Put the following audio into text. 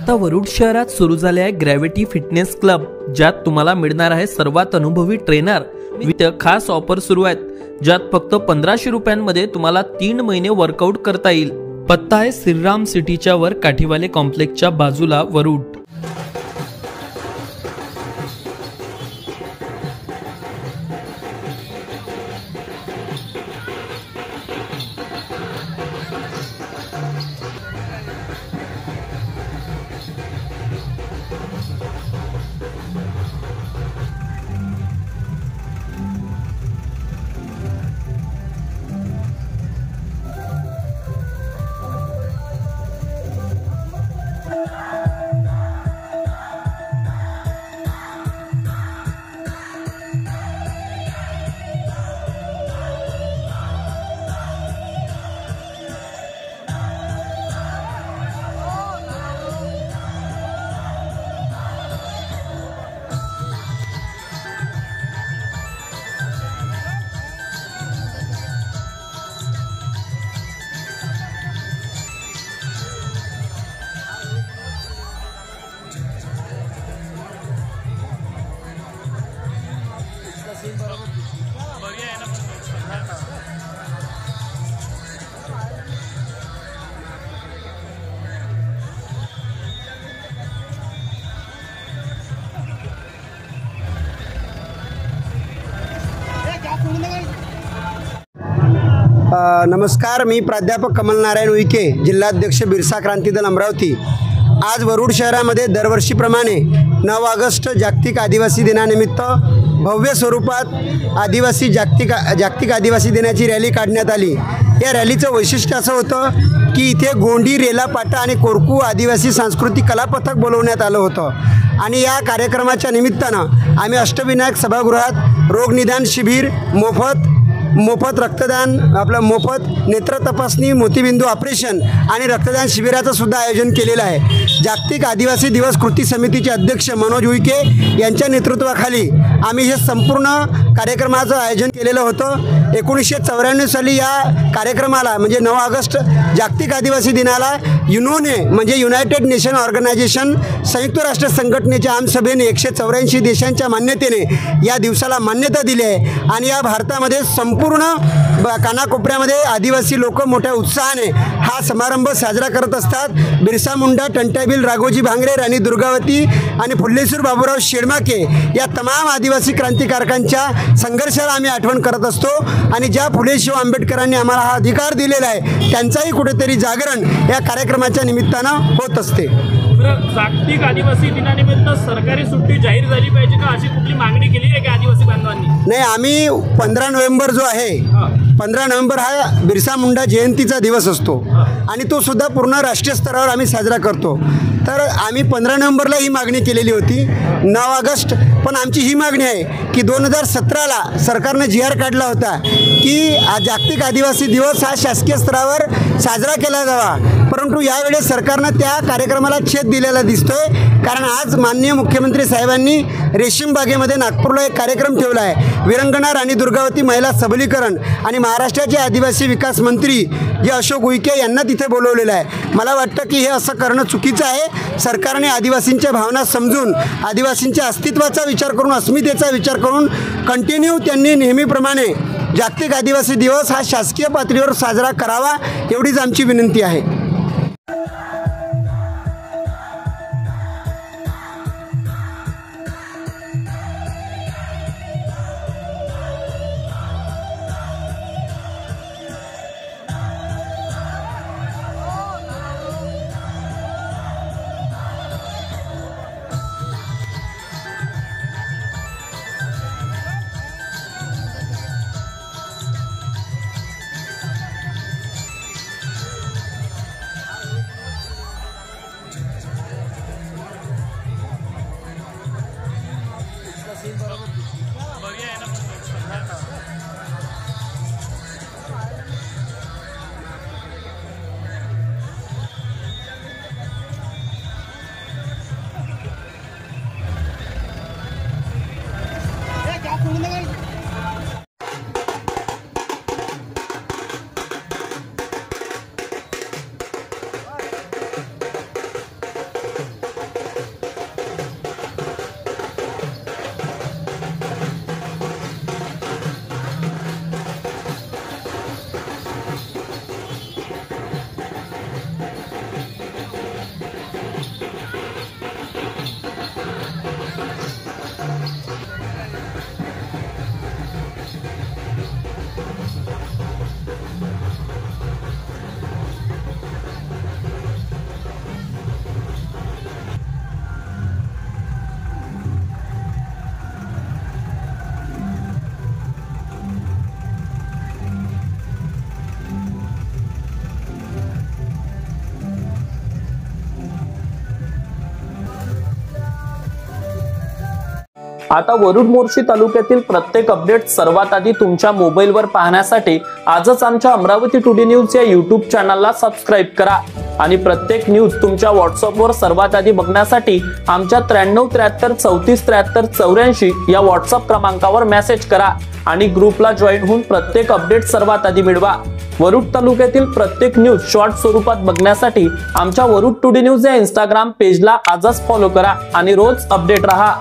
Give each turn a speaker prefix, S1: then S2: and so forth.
S1: आता वरुड शहरात सुरू झाले आहे ग्रॅव्हिटी फिटनेस क्लब, ज्यात तुम्हाला मिळणार आहे सर्वात अनुभवी ट्रेनर. विथ खास ऑफर सुरू आहेत, ज्यात फक्त 1500 रुपयांमध्ये तुम्हाला 3 महिने वर्कआउट करता येईल. पत्ता आहे श्रीराम सिटीच्या वर काठीवाले कॉम्प्लेक्सच्या बाजूला, वरुड.
S2: नमस्कार, मी प्राध्यापक कमल नारायण उईके, जिल्हाध्यक्ष बिरसा क्रांती दल अमरावती. आज वरुड शहरामध्ये दरवर्षीप्रमाणे 9 ऑगस्ट जागतिक आदिवासी दिनानिमित्त भव्य स्वरूपात जागतिक आदिवासी दिनाची रॅली काढण्यात आली. या रॅलीचं वैशिष्ट्य असं होतं की इथे गोंडी, रेला, पाटा आणि कोरकू आदिवासी सांस्कृतिक कलापथक बोलवण्यात आलं होतं. आणि या कार्यक्रमाच्या निमित्तानं आम्ही अष्टविनायक सभागृहात रोगनिदान शिबिर, मोफत रक्तदान, मोफत नेत्र तपासणी, मोतीबिंदू ऑपरेशन आणि रक्तदान शिबिराचं सुद्धा आयोजन केलेलं आहे. जागतिक आदिवासी दिवस कृती समितीचे अध्यक्ष मनोज उईके यांच्या नेतृत्वाखाली आम्ही हे संपूर्ण कार्यक्रमाचं आयोजन केलेलं होतं. 1994 साली या कार्यक्रमाला म्हणजे 9 ऑगस्ट जागतिक आदिवासी दिनाला युनोने म्हणजे युनायटेड नेशन ऑर्गनायझेशन, संयुक्त राष्ट्र संघटनेच्या आमसभेने 184 देशांच्या मान्यतेने या दिवसाला मान्यता दिली आहे. आणि या भारतामध्ये संपूर्ण कानाकोपऱ्यामध्ये आदिवासी लोक मोठ्या उत्साहाने हा समारंभ साजरा करत असतात. बिरसा मुंडा, टंट्याबिल, राघोजी भांगरे, राणी दुर्गावती आणि फुल्लेश्वर बाबूराव शेडमाके या तमाम आदिवासी क्रांतिकारकांच्या संघर्षाला आम्ही आठवण करत असतो. आणि ज्या फुले शाहू आंबेडकरांनी आम्हाला हा अधिकार दिलेला आहे त्यांचाही कुठेतरी जागरण या कार्यक्रमाच्या निमित्तानं होत असते.
S3: जागतिक आदिवासी दिनानिमित्त सरकारी सुट्टी जाहीर झाली पाहिजे का, अशी कुठली मागणी केली आहे का आदिवासी बांधवांनी?
S2: नाही, आम्ही 15 नोव्हेंबर जो आहे, 15 नोव्हेंबर हा बिरसा मुंडा जयंतीचा दिवस असतो आणि तो सुद्धा पूर्ण राष्ट्रीय स्तरावर आम्ही साजरा करतो. तर आम्ही 15 नोव्हेंबरला ही मागणी केलेली होती, 9 ऑगस्ट. पण आमची ही मागणी आहे की 2017ला सरकारने GR काढला होता की जागतिक आदिवासी दिवस हा शासकीय स्तरावर साजरा केला जावा. परंतु यावेळेस सरकारनं त्या कार्यक्रमाला छेद दिलेला दिसतोय. कारण आज माननीय मुख्यमंत्री साहेबांनी रेशीम बागेमध्ये नागपूरला एक कार्यक्रम ठेवला आहे. विरंगणा राणी दुर्गावती महिला सबलीकरण आणि महाराष्ट्राचे आदिवासी विकास मंत्री जे अशोक उईके यांना तिथे बोलवलेलं आहे. मला वाटतं की हे असं करणं चुकीचं आहे. सरकारने आदिवासींच्या भावना समजून, आदिवासींच्या अस्तित्वाचा विचार करून, अस्मितेचा विचार करून कंटिन्यू त्यांनी नेहमीप्रमाणे जागतिक आदिवासी दिवस हा शासकीय पातळीवर साजरा करावा, एवढीच आमची विनंती आहे.
S1: आता वरुड मोर्शी तालुक्यातील प्रत्येक अपडेट सर्वात आधी तुमच्या मोबाईलवर पाहण्यासाठी आजच आमच्या अमरावती टुडे न्यूज या युट्यूब चॅनलला सबस्क्राईब करा आणि प्रत्येक न्यूज तुमच्या व्हॉट्सअपवर सर्वात आधी बघण्यासाठी आमच्या 93 33 34 73 84 या व्हॉट्सअप क्रमांकावर मेसेज करा आणि ग्रुपला जॉईन होऊन प्रत्येक अपडेट सर्वात आधी मिळवा। वरुड तालुक्यातील प्रत्येक न्यूज शॉर्ट स्वरूपात बघण्यासाठी आमच्या वरुड टुडे न्यूज या इंस्टाग्राम पेजला आजच फॉलो करा आणि रोज अपडेट रहा।